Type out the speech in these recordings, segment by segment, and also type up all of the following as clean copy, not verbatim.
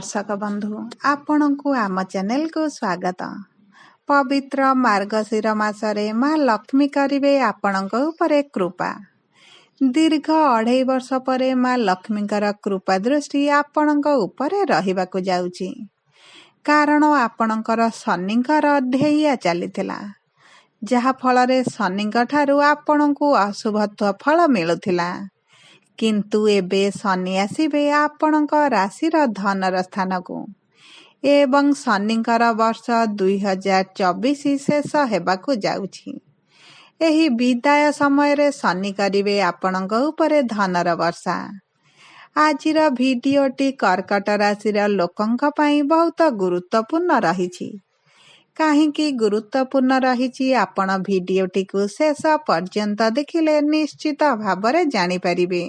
दर्शक बंधु आपण को आम चैनल को स्वागत। पवित्र मार्गशीर मासरे माँ लक्ष्मी करिवे आपणक उपरे कृपा। दीर्घ 2.5 वर्ष परे माँ लक्ष्मीकर कृपा दृष्टि आपणक उपरे रहिबाकु जाउची। कारण आपणकर शनिकर ढेइया चलीथिला, जहा फलरे शनिक ठारू आपणकु अशुभत्व फल मिलुथिला। किंतु एबे शनि आसिबे आपणक राशिर धनर स्थानकु एवं शनिकर वर्ष 2024 शेष हेबाकु जाउछि। एही विदाय समय रे शनि करिवे आपणक उपरे धनर वर्षा। आजिर भिडियोटी कर्कट राशिर लोकंक पई बहुत गुरुत्वपूर्ण रहिछि। काहींकि गुरुत्वपूर्ण रहिछि आपण भिडियोटी को शेष पर्यंत देखिले निश्चित भावरे जानि परिबे।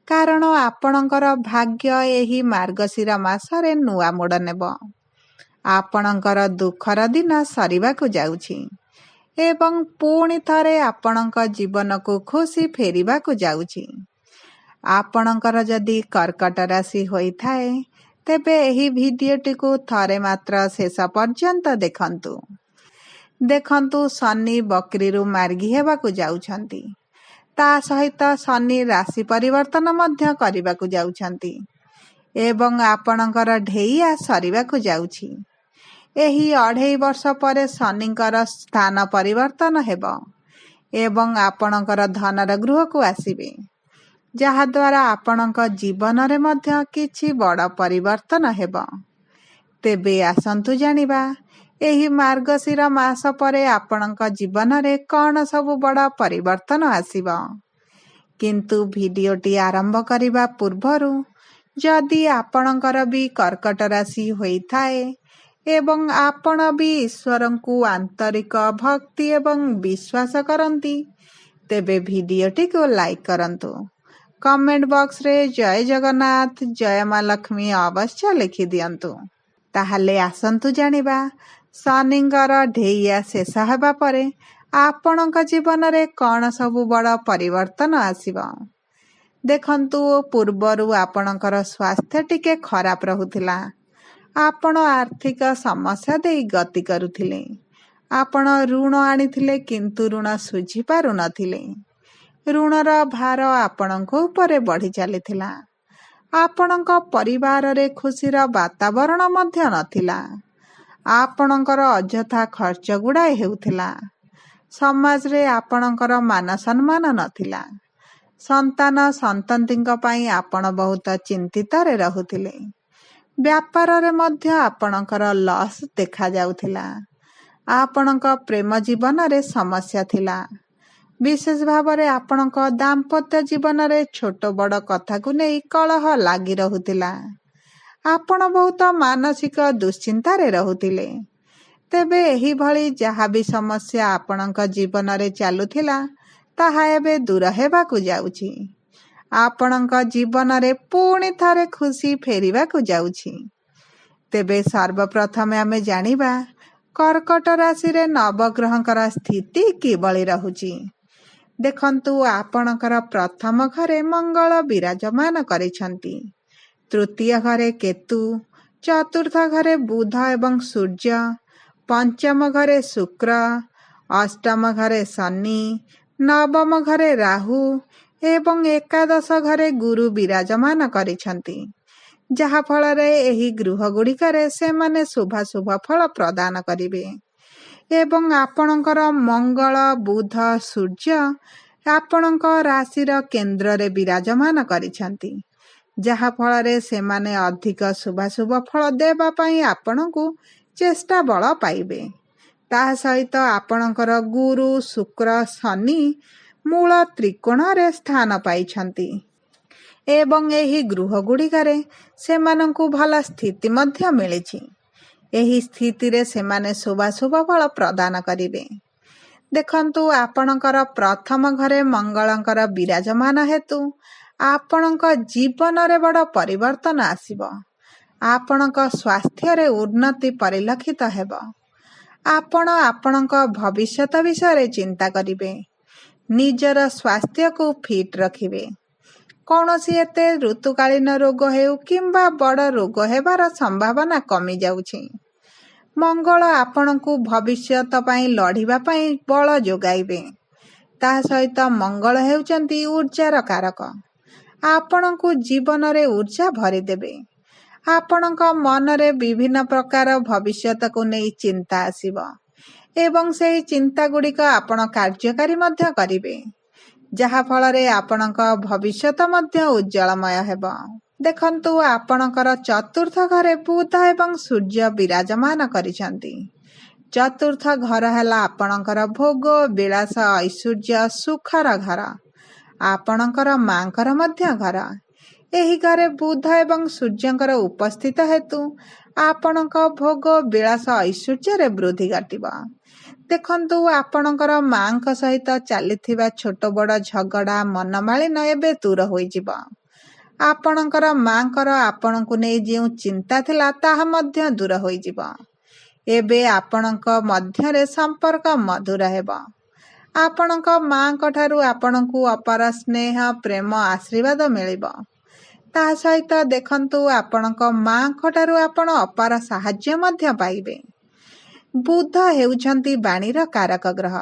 कारण आपणकर भाग्य एही मार्गशीर मासरे नुआ मोड़ नेब। आपणकर दुखर दिन सरिबाकु जाउछि एवं पुणी थरे आपणक जीवन को खुशी फेरिबाकु जाउछि। आपणकर जदि कर्कट राशि होई थाए तेबे एही भिडियोटी को थरे मात्र शेष पर्यंत देखंतु शनि बकरीरु मार्गी हेबाकु जाउछंती। ता सहित शनि राशि परिवर्तन मध्य करिबाकु जाउछंती एवं आपणकर ढेइया सरिबाकु जाउछि। एही 2.5 वर्ष परे शनिकर स्थान परिवर्तन हेबो एवं आपणकर धनर गृह को आसीबे, जहा द्वारा आपणक जीवन रे मध्य किछि बड़ परिवर्तन हेबो। तेबे आसंतु जानिबा एही मार्गशीर मास परे आपणक जीवन रे कौन सब बड़ परिवर्तन आसीबो। किंतु भिडियोटी आरंभ करिबा पूर्वरु जदि आपणकर भी कर्कट राशि होई थाए एवं आपण भी ईश्वरंकु आंतरिक भक्ति एवं विश्वास करंती तेबे भिडियोटी को लाइक करंतु। कमेंट बॉक्स रे जय जगन्नाथ जय माँ लक्ष्मी अवश्य लिखि दियंतु। ताहाले आसंतु जानिबा शनिंकर ढेइया शेष हेबा परे आपणक जीवन रे कौन सबु बड़ परिवर्तन आसीबो। देखंतु पूर्वरु आपणकर स्वास्थ्य टिके खराब रहुथिला। आपण आर्थिक समस्या देई गति करुथिले। आपण ऋण आनिथिले किंतु ऋण सुझी पारु नथिले। ऋणर भार आपणक उपरे बढ़ी चलीथिला। आपणक परिवार रे खुशीर वातावरण मध्य नथिला। आपणकर अजथा खर्च गुड़ाए हेउथिला। समाज रे आपणकर मान सम्मान नथिला। संतान संततिंक पई आपण बहुत चिंतित रे रहुथिले। व्यापार रे मध्य आपणकर लॉस देखा जाउथिला। आपणक प्रेम जीवन रे समस्या थिला। विशेष भाव रे आपणक दाम्पत्य जीवन रे छोट बड़ कथा को नै कलह लागि रहुथिला। आपण बहुत मानसिक दुश्चिंता रे रहुथिले। तेबे एही भली जहा भी समस्या आपणक जीवन रे चालुथिला ताहा एबे दूर हेबाकु जाउछि। आपणक जीवन रे पुणी थरे खुशी फेरिबाकु जाउछि। तेबे सर्वप्रथमे आमे जानिबा कर्कट राशि रे नवग्रहंकर स्थिति किबळी रहुछि। देखंतु आपणकर प्रथम घरे मंगल विराजमान करिसंती। तृतीय घरे केतु, चतुर्थ घरे बुध एवं सूर्य, पंचम घरे शुक्र, अष्टम घरे शनि, नवम घरे राहु एवं एकादश घरे गुरु विराजमान करिसंती। जहा फल रे एही गृह गुड़िकरे से माने शुभ फल प्रदान करिवे एवं आपणकर मंगल बुध सूर्य आपणक राशिर केंद्र रे विराजमान करिसंती। जहा फल रे से माने अधिक शुभ फल देबा पई आपणकु चेष्टा बल पाइबे। ता सहित आपणकर गुरु शुक्र शनि मूल त्रिकोण रे स्थान पाइछंती एवं एही गृह गुड़िकरे से मानंकु भल स्थिति मध्य मिलिछि। एही स्थिति रे से माने शुभ फल प्रदान करिवे। देखंतु आपणकर प्रथम घरे मंगलंकर विराजमान हेतु आपणक जीवन रे बड़ परिवर्तन आसीबो। आपणक स्वास्थ्य रे उन्नति परिलक्षित हेबो। आपण आपणक भविष्यत विषय रे चिंता करिवे। निजर स्वास्थ्य को फिट रखिवे। କୌଣସି ଏତେ ଋତୁକାଳୀନ ରୋଗ ହେଉ କିମ୍ବା ବଡ଼ ରୋଗ ହେବାର ସମ୍ଭାବନା କମି ଯାଉଛି। ମଙ୍ଗଳ ଆପଣଙ୍କୁ ଭବିଷ୍ୟତ ପାଇଁ ଲଢ଼ିବା ପାଇଁ ବଳ ଯୋଗାଇବେ। ତା ସହିତ ମଙ୍ଗଳ ହେଉଛନ୍ତି ଊର୍ଜାର କାରକ। ଆପଣଙ୍କୁ ଜୀବନରେ ଊର୍ଜା ଭରିଦେବେ। ଆପଣଙ୍କ ମନରେ ବିଭିନ୍ନ ପ୍ରକାର ଭବିଷ୍ୟତକୁ ନେଇ ଚିନ୍ତା ଆସିବ ଏବଂ ସେହି ଚିନ୍ତାଗୁଡ଼ିକ ଆପଣ କାର୍ଯ୍ୟକାରୀ ମଧ୍ୟ କରିବେ, ଯାହାଫଳରେ ଆପଣଙ୍କ ଭବିଷ୍ୟତ ମଧ୍ୟ ଉଜ୍ଜଳମୟ ହେବ। ଦେଖନ୍ତୁ, ଆପଣଙ୍କର ଚତୁର୍ଥ ଘରେ ବୁଧ ଏବଂ ସୂର୍ଯ୍ୟ ବିରାଜମାନ କରିଛନ୍ତି। ଚତୁର୍ଥ ଘର ହେଲା ଆପଣଙ୍କର ଭୋଗ, ବିଳାସ, ଐଶ୍ୱର୍ଯ୍ୟ, ସୁଖର ଘର। ଆପଣଙ୍କର ମାଙ୍କର ମଧ୍ୟ ଘର। ଏହି ଘରେ ବୁଧ ଏବଂ ସୂର୍ଯ୍ୟଙ୍କର ଉପସ୍ଥିତ ହେତୁ ଆପଣଙ୍କ ଭୋଗ, ବିଳାସ, ଐଶ୍ୱର୍ଯ୍ୟରେ ବୃଦ୍ଧି ଘଟିବ। ଦେଖନ୍ତୁ, ଆପଣଙ୍କର ମାଙ୍କ ସହିତ ଚାଲିଥିବା ଛୋଟ ବଡ଼ ଝଗଡ଼ା, ମନମାଳିନ ଏବେ ଦୂର ହୋଇଯିବ। ଆପଣଙ୍କର ମାଙ୍କର ଆପଣଙ୍କୁ ନେଇ ଯେଉଁ ଚିନ୍ତା ଥିଲା ତାହା ମଧ୍ୟ ଦୂର ହୋଇଯିବ। ଏବେ ଆପଣଙ୍କ ମଧ୍ୟରେ ସମ୍ପର୍କ ମଧୁର ହେବ। ଆପଣଙ୍କ ମାଙ୍କ ଠାରୁ ଆପଣଙ୍କୁ ଅପାର ସ୍ନେହ, ପ୍ରେମ, ଆଶୀର୍ବାଦ ମିଳିବ। ତା ସହିତ ଦେଖନ୍ତୁ, ଆପଣଙ୍କ ମାଙ୍କ ଠାରୁ ଆପଣ ଅପାର ସାହାଯ୍ୟ ମଧ୍ୟ ପାଇବେ। ବୁଧ ହେଉଛନ୍ତି ବାଣୀର କାରକ ଗ୍ରହ।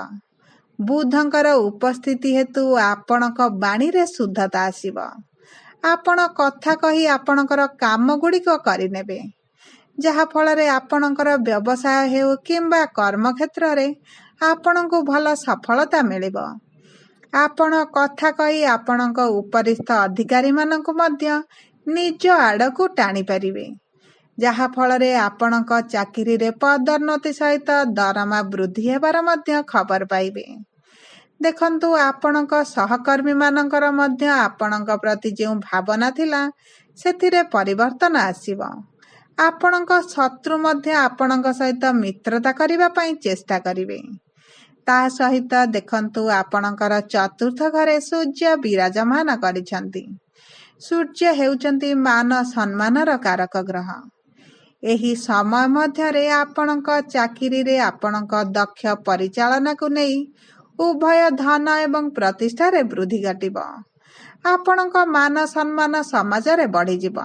ବୁଧଙ୍କର ଉପସ୍ଥିତି ହେତୁ ଆପଣଙ୍କ ବାଣୀରେ ଶୁଦ୍ଧତା ଆସିବ। ଆପଣ କଥା କହି ଆପଣଙ୍କର କାମଗୁଡ଼ିକ କରିନେବେ, ଯାହାଫଳରେ ଆପଣଙ୍କର ବ୍ୟବସାୟ ହେଉ କିମ୍ବା କର୍ମକ୍ଷେତ୍ରରେ ଆପଣଙ୍କୁ ଭଲ ସଫଳତା ମିଳିବ। ଆପଣ କଥା କହି ଆପଣଙ୍କ ଉପରିସ୍ଥ ଅଧିକାରୀମାନଙ୍କୁ ମଧ୍ୟ ନିଜ ଆଡ଼କୁ ଟାଣିପାରିବେ, ଯାହାଫଳରେ ଆପଣଙ୍କ ଚାକିରିରେ ପଦୋନ୍ନତି ସହିତ ଦରମା ବୃଦ୍ଧି ହେବାର ମଧ୍ୟ ଖବର ପାଇବେ। ଦେଖନ୍ତୁ, ଆପଣଙ୍କ ସହକର୍ମୀମାନଙ୍କର ମଧ୍ୟ ଆପଣଙ୍କ ପ୍ରତି ଯେଉଁ ଭାବନା ଥିଲା ସେଥିରେ ପରିବର୍ତ୍ତନ ଆସିବ। ଆପଣଙ୍କ ଶତ୍ରୁ ମଧ୍ୟ ଆପଣଙ୍କ ସହିତ ମିତ୍ରତା କରିବା ପାଇଁ ଚେଷ୍ଟା କରିବେ। ତା ସହିତ ଦେଖନ୍ତୁ, ଆପଣଙ୍କର ଚତୁର୍ଥ ଘରେ ସୂର୍ଯ୍ୟ ବିରାଜମାନ କରିଛନ୍ତି। ସୂର୍ଯ୍ୟ ହେଉଛନ୍ତି ମାନ ସମ୍ମାନର କାରକ ଗ୍ରହ। ଏହି ସମୟ ମଧ୍ୟରେ ଆପଣଙ୍କ ଚାକିରିରେ ଆପଣଙ୍କ ଦକ୍ଷ ପରିଚାଳନାକୁ ନେଇ ଉଭୟ ଧନ ଏବଂ ପ୍ରତିଷ୍ଠାରେ ବୃଦ୍ଧି ଘଟିବ। ଆପଣଙ୍କ ମାନ ସମ୍ମାନ ସମାଜରେ ବଢ଼ିଯିବ।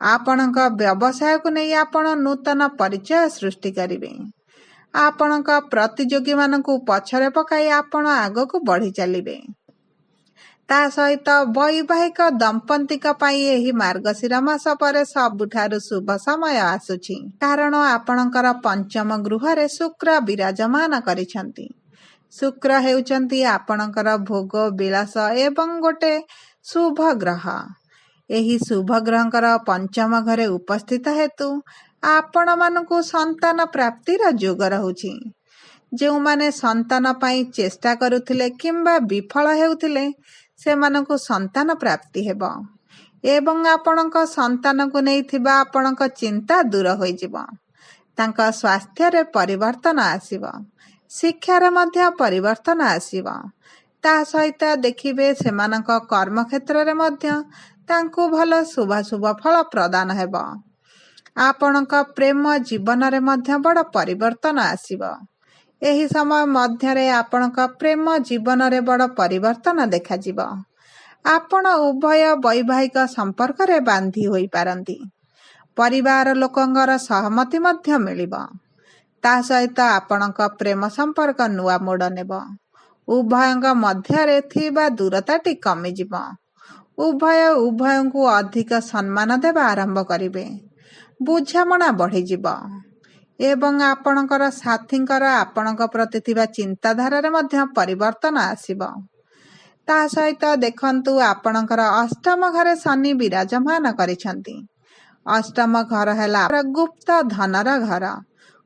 ଆପଣଙ୍କ ବ୍ୟବସାୟକୁ ନେଇ ଆପଣ ନୂତନ ପରିଚୟ ସୃଷ୍ଟି କରିବେ। ଆପଣଙ୍କ ପ୍ରତିଯୋଗୀମାନଙ୍କୁ ପଛରେ ପକାଇ ଆପଣ ଆଗକୁ ବଢ଼ି ଚାଲିବେ। ତା ସହିତ ବୈବାହିକ ଦମ୍ପତିଙ୍କ ପାଇଁ ଏହି ମାର୍ଗଶିର ମାସ ପରେ ସବୁଠାରୁ ଶୁଭ ସମୟ ଆସୁଛି, କାରଣ ଆପଣଙ୍କର ପଞ୍ଚମ ଗୃହରେ ଶୁକ୍ର ବିରାଜମାନ କରିଛନ୍ତି। ଶୁକ୍ର ହେଉଛନ୍ତି ଆପଣଙ୍କର ଭୋଗ, ବିଳାସ ଏବଂ ଗୋଟେ ଶୁଭ ଗ୍ରହ। ଏହି ଶୁଭ ଗ୍ରହଙ୍କର ପଞ୍ଚମ ଘରେ ଉପସ୍ଥିତ ହେତୁ ଆପଣମାନଙ୍କୁ ସନ୍ତାନ ପ୍ରାପ୍ତିର ଯୋଗ ରହୁଛି। ଯେଉଁମାନେ ସନ୍ତାନ ପାଇଁ ଚେଷ୍ଟା କରୁଥିଲେ କିମ୍ବା ବିଫଳ ହେଉଥିଲେ, ସେମାନଙ୍କୁ ସନ୍ତାନ ପ୍ରାପ୍ତି ହେବ ଏବଂ ଆପଣଙ୍କ ସନ୍ତାନକୁ ନେଇଥିବା ଆପଣଙ୍କ ଚିନ୍ତା ଦୂର ହୋଇଯିବ। ତାଙ୍କ ସ୍ୱାସ୍ଥ୍ୟରେ ପରିବର୍ତ୍ତନ ଆସିବ। ଶିକ୍ଷାରେ ମଧ୍ୟ ପରିବର୍ତ୍ତନ ଆସିବ। ତା ସହିତ ଦେଖିବେ, ସେମାନଙ୍କ କର୍ମକ୍ଷେତ୍ରରେ ମଧ୍ୟ ତାଙ୍କୁ ଭଲ ଶୁଭାଶୁଭ ଫଳ ପ୍ରଦାନ ହେବ। ଆପଣଙ୍କ ପ୍ରେମ ଜୀବନରେ ମଧ୍ୟ ବଡ଼ ପରିବର୍ତ୍ତନ ଆସିବ। ଏହି ସମୟ ମଧ୍ୟରେ ଆପଣଙ୍କ ପ୍ରେମ ଜୀବନରେ ବଡ଼ ପରିବର୍ତ୍ତନ ଦେଖାଯିବ। ଆପଣ ଉଭୟ ବୈବାହିକ ସମ୍ପର୍କରେ ବାନ୍ଧି ହୋଇପାରନ୍ତି। ପରିବାର ଲୋକଙ୍କର ସହମତି ମଧ୍ୟ ମିଳିବ। ତା ସହିତ ଆପଣଙ୍କ ପ୍ରେମ ସମ୍ପର୍କ ନୂଆ ମୋଡ଼ ନେବ। ଉଭୟଙ୍କ ମଧ୍ୟରେ ଥିବା ଦୂରତାଟି କମିଯିବ। ଉଭୟଙ୍କୁ ଅଧିକ ସମ୍ମାନ ଦେବା ଆରମ୍ଭ କରିବେ। ବୁଝାମଣା ବଢ଼ିଯିବ ଏବଂ ଆପଣଙ୍କର ସାଥୀଙ୍କର ଆପଣଙ୍କ ପ୍ରତି ଥିବା ଚିନ୍ତାଧାରାରେ ମଧ୍ୟ ପରିବର୍ତ୍ତନ ଆସିବ। ତା ସହିତ ଦେଖନ୍ତୁ, ଆପଣଙ୍କର ଅଷ୍ଟମ ଘରେ ଶନି ବିରାଜମାନ କରିଛନ୍ତି। ଅଷ୍ଟମ ଘର ହେଲା ଗୁପ୍ତ ଧନର ଘର,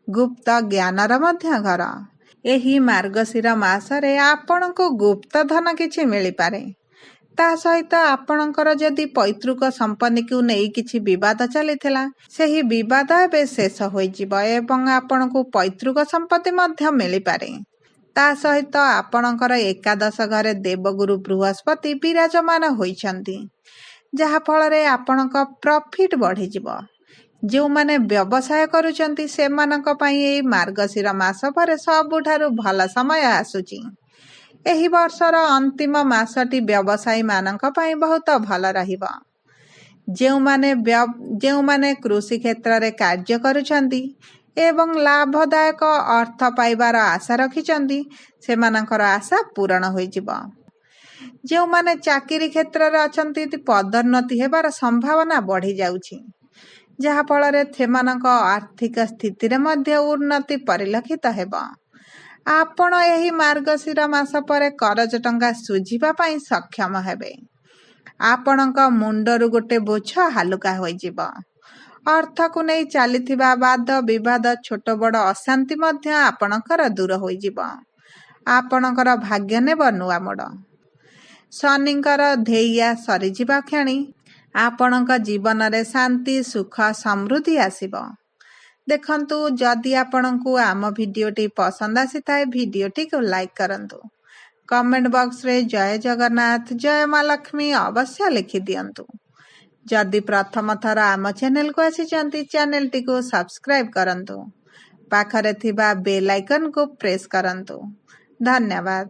ଗୁପ୍ତ ଜ୍ଞାନର ମଧ୍ୟ ଘର। ଏହି ମାର୍ଗଶିର ମାସରେ ଆପଣଙ୍କୁ ଗୁପ୍ତ ଧନ କିଛି ମିଳିପାରେ। ତା ସହିତ ଆପଣଙ୍କର ଯଦି ପୈତୃକ ସମ୍ପତ୍ତିକୁ ନେଇ କିଛି ବିବାଦ ଚାଲିଥିଲା, ସେହି ବିବାଦ ଏବେ ଶେଷ ହୋଇଯିବ ଏବଂ ଆପଣଙ୍କୁ ପୈତୃକ ସମ୍ପତ୍ତି ମଧ୍ୟ ମିଳିପାରେ। ତା ସହିତ ଆପଣଙ୍କର ଏକାଦଶ ଘରେ ଦେବଗୁରୁ ବୃହସ୍ପତି ବିରାଜମାନ ହୋଇଛନ୍ତି, ଯାହାଫଳରେ ଆପଣଙ୍କ ପ୍ରଫିଟ୍ ବଢ଼ିଯିବ। ଯେଉଁମାନେ ବ୍ୟବସାୟ କରୁଛନ୍ତି, ସେମାନଙ୍କ ପାଇଁ ଏହି ମାର୍ଗଶିର ମାସ ପରେ ସବୁଠାରୁ ଭଲ ସମୟ ଆସୁଛି। ଏହି ବର୍ଷର ଅନ୍ତିମ ମାସଟି ବ୍ୟବସାୟୀମାନଙ୍କ ପାଇଁ ବହୁତ ଭଲ ରହିବ। ଯେଉଁମାନେ କୃଷି କ୍ଷେତ୍ରରେ କାର୍ଯ୍ୟ କରୁଛନ୍ତି ଏବଂ ଲାଭଦାୟକ ଅର୍ଥ ପାଇବାର ଆଶା ରଖିଛନ୍ତି, ସେମାନଙ୍କର ଆଶା ପୂରଣ ହୋଇଯିବ। ଯେଉଁମାନେ ଚାକିରି କ୍ଷେତ୍ରରେ ଅଛନ୍ତି, ପଦୋନ୍ନତି ହେବାର ସମ୍ଭାବନା ବଢ଼ିଯାଉଛି, ଯାହାଫଳରେ ସେମାନଙ୍କ ଆର୍ଥିକ ସ୍ଥିତିରେ ମଧ୍ୟ ଉନ୍ନତି ପରିଲକ୍ଷିତ ହେବ। ଆପଣ ଏହି ମାର୍ଗଶିର ମାସ ପରେ କରଜ ଟଙ୍କା ଶୁଝିବା ପାଇଁ ସକ୍ଷମ ହେବେ। ଆପଣଙ୍କ ମୁଣ୍ଡରୁ ଗୋଟେ ବୋଝ ହାଲୁକା ହୋଇଯିବ। ଅର୍ଥକୁ ନେଇ ଚାଲିଥିବା ବାଦ ବିବାଦ, ଛୋଟ ବଡ଼ ଅଶାନ୍ତି ମଧ୍ୟ ଆପଣଙ୍କର ଦୂର ହୋଇଯିବ। ଆପଣଙ୍କର ଭାଗ୍ୟ ନେବ ନୂଆ ମୋଡ଼। ଶନିଙ୍କର ଧେଇଆ ସରିଯିବା କ୍ଷଣି ଆପଣଙ୍କ ଜୀବନରେ ଶାନ୍ତି, ସୁଖ, ସମୃଦ୍ଧି ଆସିବ। ଦେଖନ୍ତୁ, ଯଦି ଆପଣଙ୍କୁ ଆମ ଭିଡ଼ିଓଟି ପସନ୍ଦ ଆସିଥାଏ, ଭିଡ଼ିଓଟିକୁ ଲାଇକ୍ କରନ୍ତୁ। କମେଣ୍ଟ ବକ୍ସରେ ଜୟ ଜଗନ୍ନାଥ, ଜୟ ମା ଲକ୍ଷ୍ମୀ ଅବଶ୍ୟ ଲେଖିଦିଅନ୍ତୁ। ଯଦି ପ୍ରଥମ ଥର ଆମ ଚ୍ୟାନେଲକୁ ଆସିଛନ୍ତି, ଚ୍ୟାନେଲଟିକୁ ସବସ୍କ୍ରାଇବ୍ କରନ୍ତୁ। ପାଖରେ ଥିବା ବେଲ୍ ଆଇକନକୁ ପ୍ରେସ୍ କରନ୍ତୁ। ଧନ୍ୟବାଦ।